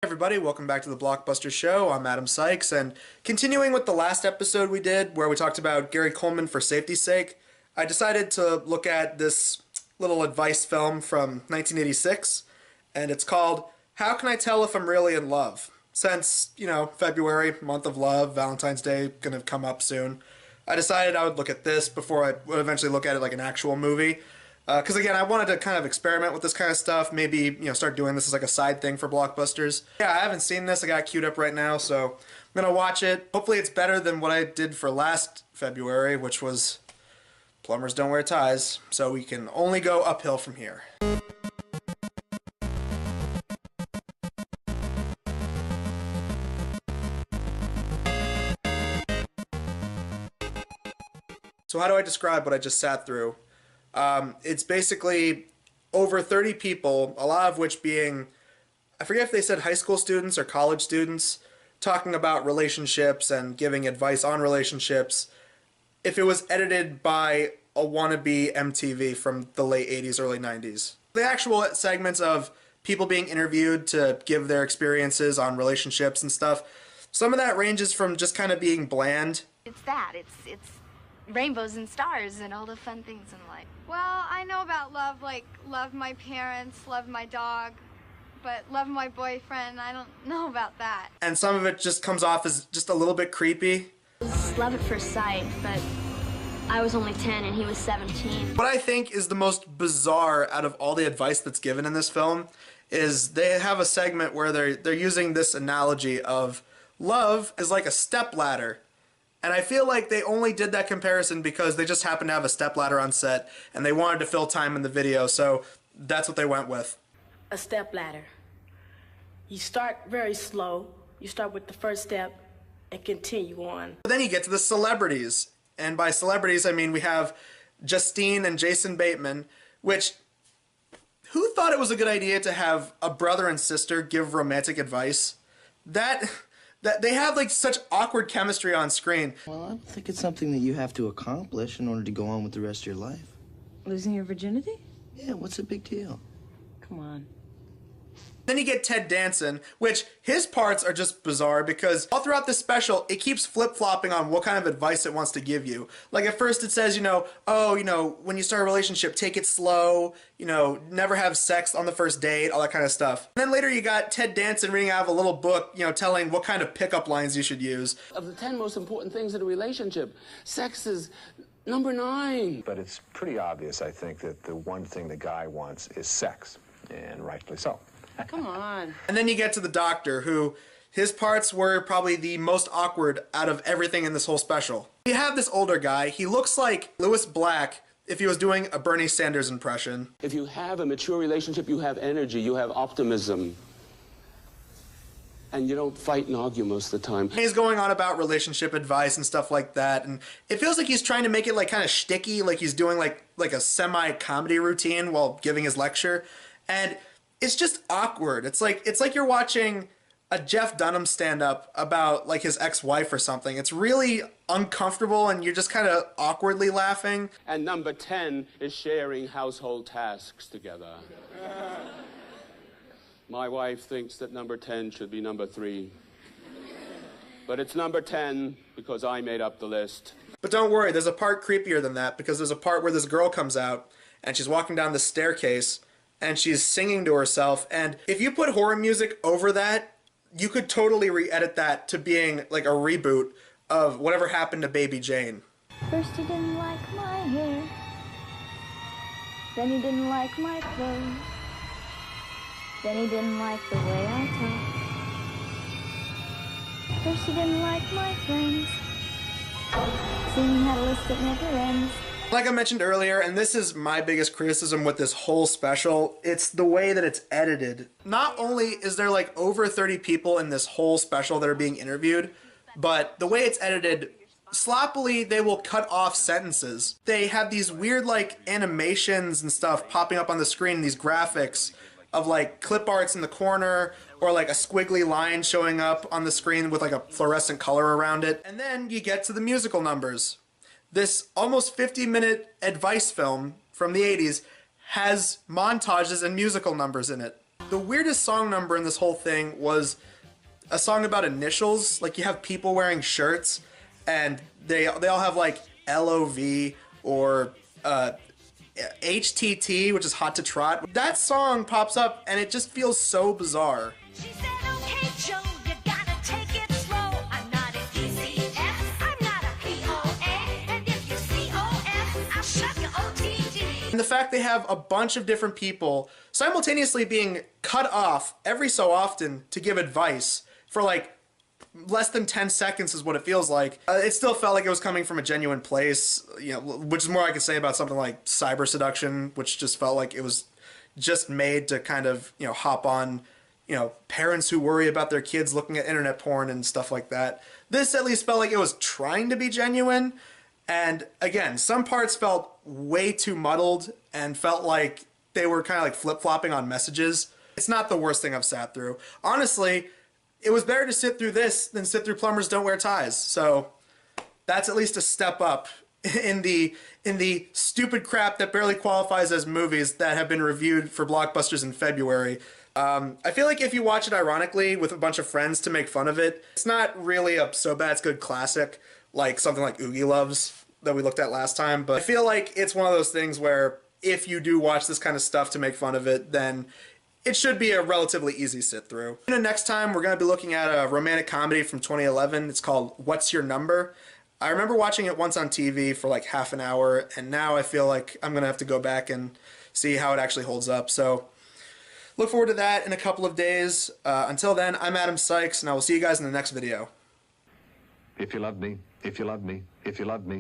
Hey everybody, welcome back to the Blockbusters show. I'm Adam Sykes, and continuing with the last episode we did where we talked about Gary Coleman for safety's sake, I decided to look at this little advice film from 1986, and it's called How Can I Tell If I'm Really in Love? Since, February, month of love, Valentine's Day, gonna come up soon, I decided I would look at this before I would eventually look at it like an actual movie. Because again, I wanted to kind of experiment with this kind of stuff, maybe, start doing this as like a side thing for Blockbusters. Yeah, I haven't seen this, I got it queued up right now, so I'm gonna watch it. Hopefully it's better than what I did for last February, which was Plumbers Don't Wear Ties, so we can only go uphill from here. So how do I describe what I just sat through? It's basically over 30 people, a lot of which being, I forget if they said high school students or college students, talking about relationships and giving advice on relationships. If it was edited by a wannabe MTV from the late 80s, early 90s. The actual segments of people being interviewed to give their experiences on relationships and stuff, some of that ranges from just kind of being bland. It's rainbows and stars and all the fun things in life. Well, I know about love, like love my parents, love my dog, but love my boyfriend, I don't know about that. And some of it just comes off as just a little bit creepy. It was love at first sight, but I was only 10 and he was 17. What I think is the most bizarre out of all the advice that's given in this film is they have a segment where they're using this analogy of love is like a stepladder. And I feel like they only did that comparison because they just happened to have a stepladder on set and they wanted to fill time in the video, so that's what they went with. A stepladder. You start very slow. You start with the first step and continue on. But then you get to the celebrities. And by celebrities, I mean we have Justine and Jason Bateman, which, who thought it was a good idea to have a brother and sister give romantic advice? That they have like such awkward chemistry on screen. Well, I don't think it's something that you have to accomplish in order to go on with the rest of your life. Losing your virginity? Yeah, what's the big deal? Come on. Then you get Ted Danson, which his parts are just bizarre because all throughout this special, it keeps flip-flopping on what kind of advice it wants to give you. Like at first it says, when you start a relationship, take it slow, never have sex on the first date, all that kind of stuff. And then later you got Ted Danson reading out of a little book, telling what kind of pickup lines you should use. Of the 10 most important things in a relationship, sex is number 9. But it's pretty obvious, I think, that the one thing the guy wants is sex, and rightfully so. Come on. And then you get to the doctor, who his parts were probably the most awkward out of everything in this whole special. You have this older guy, he looks like Lewis Black if he was doing a Bernie Sanders impression. If you have a mature relationship, you have energy, you have optimism. And you don't fight and argue most of the time. He's going on about relationship advice and stuff like that, and it feels like he's trying to make it like kind of shticky, like he's doing like a semi-comedy routine while giving his lecture. And it's just awkward. It's like you're watching a Jeff Dunham stand-up about like his ex-wife or something. It's really uncomfortable and you're just kind of awkwardly laughing. And number 10 is sharing household tasks together. My wife thinks that number 10 should be number 3. But it's number 10 because I made up the list. But don't worry, there's a part creepier than that because there's a part where this girl comes out and she's walking down the staircase and she's singing to herself, and if you put horror music over that, you could totally re-edit that to being like a reboot of whatever happened to Baby Jane. First he didn't like my hair, then he didn't like my clothes, then he didn't like the way I talk. First he didn't like my friends, soon he had a list that never ends. Like I mentioned earlier, and this is my biggest criticism with this whole special, it's the way that it's edited. Not only is there like over 30 people in this whole special that are being interviewed, but the way it's edited, sloppily they will cut off sentences. They have these weird like animations and stuff popping up on the screen, these graphics of like clip arts in the corner or like a squiggly line showing up on the screen with like a fluorescent color around it. And then you get to the musical numbers. This almost 50-minute advice film from the 80s has montages and musical numbers in it. The weirdest song number in this whole thing was a song about initials. Like, you have people wearing shirts, and they all have like LOV or HTT, which is hot to trot. That song pops up, and it just feels so bizarre. She said, okay, Joe, you gotta take it slow. I'm not an ECS, I'm not a POA, and if you COS, I'll shove you OTD. And the fact they have a bunch of different people simultaneously being cut off every so often to give advice for like less than 10 seconds is what it feels like. It still felt like it was coming from a genuine place, you know, which is more I could say about something like Cyber Seduction, which just felt like it was just made to kind of, you know, hop on, you know, parents who worry about their kids looking at internet porn and stuff like that. This at least felt like it was trying to be genuine. And again, some parts felt way too muddled and felt like they were kind of like flip-flopping on messages. It's not the worst thing I've sat through. Honestly, it was better to sit through this than sit through Plumbers Don't Wear Ties. So that's at least a step up in the stupid crap that barely qualifies as movies that have been reviewed for Blockbusters in February. I feel like if you watch it ironically with a bunch of friends to make fun of it, it's not really a so bad it's good classic like something like Oogie Loves that we looked at last time. But I feel like it's one of those things where if you do watch this kind of stuff to make fun of it, then it should be a relatively easy sit through. And next time we're going to be looking at a romantic comedy from 2011. It's called What's Your Number? I remember watching it once on TV for like half an hour, and now I feel like I'm going to have to go back and see how it actually holds up. So look forward to that in a couple of days. Until then, I'm Adam Sykes, and I will see you guys in the next video. If you love me, if you love me, if you love me.